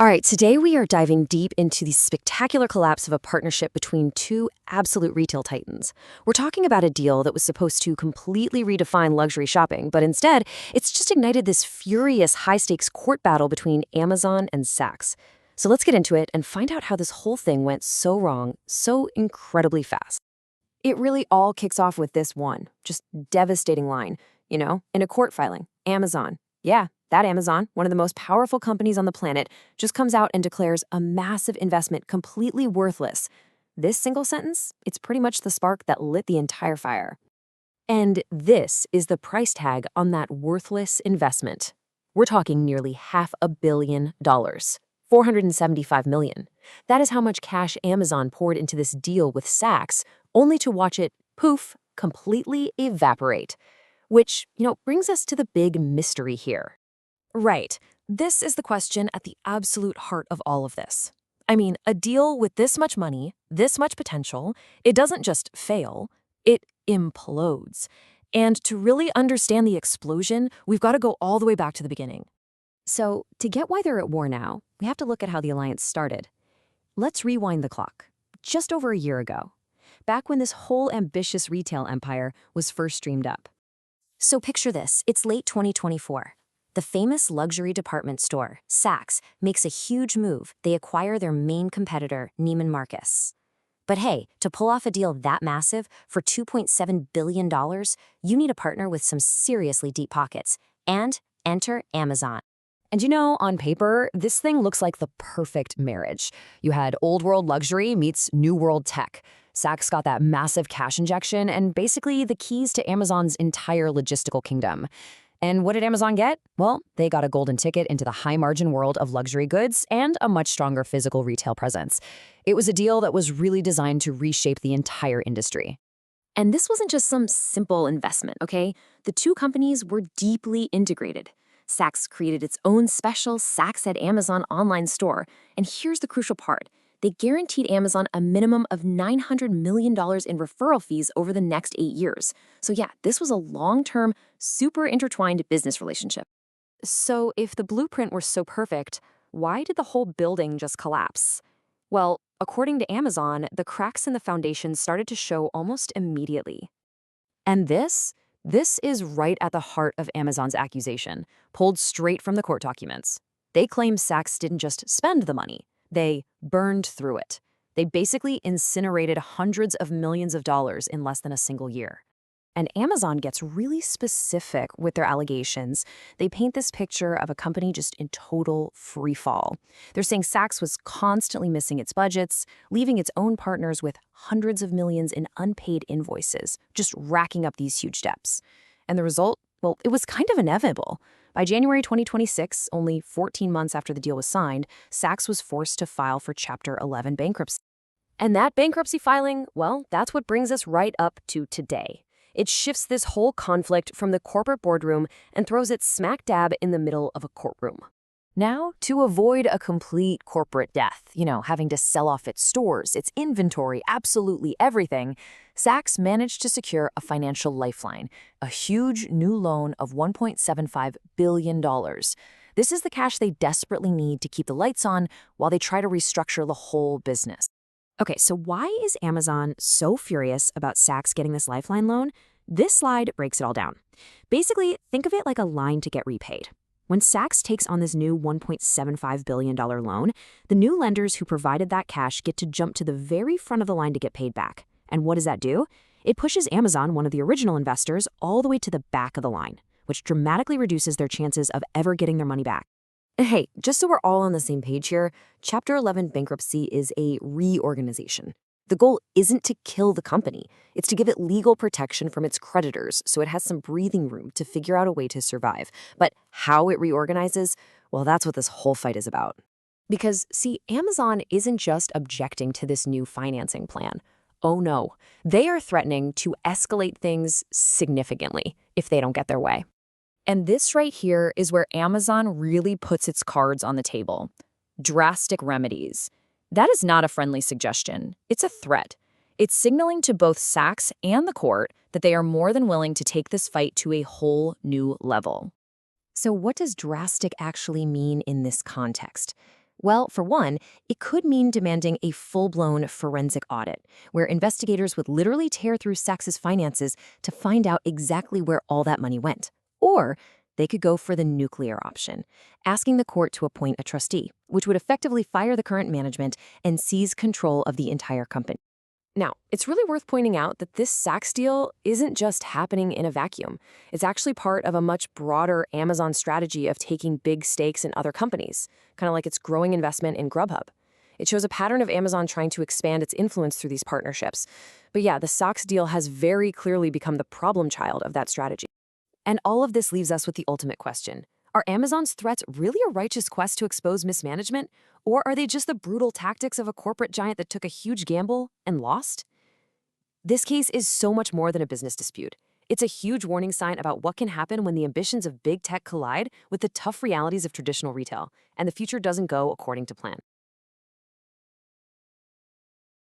All right, today we are diving deep into the spectacular collapse of a partnership between two absolute retail titans. We're talking about a deal that was supposed to completely redefine luxury shopping, but instead, it's just ignited this furious high-stakes court battle between Amazon and SAKS. So let's get into it and find out how this whole thing went so wrong so incredibly fast. It really all kicks off with this one, just devastating line, in a court filing. Amazon. Yeah, that Amazon, one of the most powerful companies on the planet, just comes out and declares a massive investment completely worthless. This single sentence, it's pretty much the spark that lit the entire fire. And this is the price tag on that worthless investment. We're talking nearly $500 million. $475 million. That is how much cash Amazon poured into this deal with SAKS, only to watch it, poof, completely evaporate. Which, brings us to the big mystery here. Right. This is the question at the absolute heart of all of this. I mean, a deal with this much money, this much potential, it doesn't just fail, it implodes. And to really understand the explosion, we've got to go all the way back to the beginning. So, to get why they're at war now, we have to look at how the alliance started. Let's rewind the clock. Just over a year ago, back when this whole ambitious retail empire was first dreamed up. So picture this, it's late 2024. The famous luxury department store, SAKS, makes a huge move. They acquire their main competitor, Neiman Marcus. But hey, to pull off a deal that massive for $2.7 billion, you need a partner with some seriously deep pockets. And enter Amazon. And on paper, this thing looks like the perfect marriage. You had old world luxury meets new world tech. SAKS got that massive cash injection and basically the keys to Amazon's entire logistical kingdom. And what did Amazon get? Well, they got a golden ticket into the high-margin world of luxury goods and a much stronger physical retail presence. It was a deal that was really designed to reshape the entire industry. And this wasn't just some simple investment, okay? The two companies were deeply integrated. SAKS created its own special SAKS at Amazon online store. And here's the crucial part. They guaranteed Amazon a minimum of $900 million in referral fees over the next 8 years. So yeah, this was a long-term, super intertwined business relationship. So if the blueprint were so perfect, why did the whole building just collapse? Well, according to Amazon, the cracks in the foundation started to show almost immediately. And this is right at the heart of Amazon's accusation, pulled straight from the court documents. They claim SAKS didn't just spend the money. They burned through it. They basically incinerated hundreds of millions of dollars in less than a single year. And Amazon gets really specific with their allegations. They paint this picture of a company just in total free fall. They're saying SAKS was constantly missing its budgets, leaving its own partners with hundreds of millions in unpaid invoices, just racking up these huge debts. And the result? Well, it was kind of inevitable. By January 2026, only 14 months after the deal was signed, SAKS was forced to file for Chapter 11 bankruptcy. And that bankruptcy filing, well, that's what brings us right up to today. It shifts this whole conflict from the corporate boardroom and throws it smack dab in the middle of a courtroom. Now, to avoid a complete corporate death, having to sell off its stores, its inventory, absolutely everything, SAKS managed to secure a financial lifeline, a huge new loan of $1.75 billion. This is the cash they desperately need to keep the lights on while they try to restructure the whole business. Okay, so why is Amazon so furious about SAKS getting this lifeline loan? This slide breaks it all down. Basically, think of it like a line to get repaid. When SAKS takes on this new $1.75 billion loan, the new lenders who provided that cash get to jump to the very front of the line to get paid back. And what does that do? It pushes Amazon, one of the original investors, all the way to the back of the line, which dramatically reduces their chances of ever getting their money back. Hey, just so we're all on the same page here, Chapter 11 bankruptcy is a reorganization. The goal isn't to kill the company. It's to give it legal protection from its creditors so it has some breathing room to figure out a way to survive. But how it reorganizes, well, that's what this whole fight is about. Because, see, Amazon isn't just objecting to this new financing plan. Oh no, they are threatening to escalate things significantly if they don't get their way. And this right here is where Amazon really puts its cards on the table. Drastic remedies. That is not a friendly suggestion. It's a threat. It's signaling to both SAKS and the court that they are more than willing to take this fight to a whole new level. So what does drastic actually mean in this context? Well, for one, it could mean demanding a full-blown forensic audit, where investigators would literally tear through SAKS's finances to find out exactly where all that money went. Or they could go for the nuclear option, asking the court to appoint a trustee, which would effectively fire the current management and seize control of the entire company. Now, it's really worth pointing out that this SAKS deal isn't just happening in a vacuum. It's actually part of a much broader Amazon strategy of taking big stakes in other companies, kind of like its growing investment in Grubhub. It shows a pattern of Amazon trying to expand its influence through these partnerships. But yeah, the SAKS deal has very clearly become the problem child of that strategy. And all of this leaves us with the ultimate question. Are Amazon's threats really a righteous quest to expose mismanagement, or are they just the brutal tactics of a corporate giant that took a huge gamble and lost? This case is so much more than a business dispute. It's a huge warning sign about what can happen when the ambitions of big tech collide with the tough realities of traditional retail, and the future doesn't go according to plan.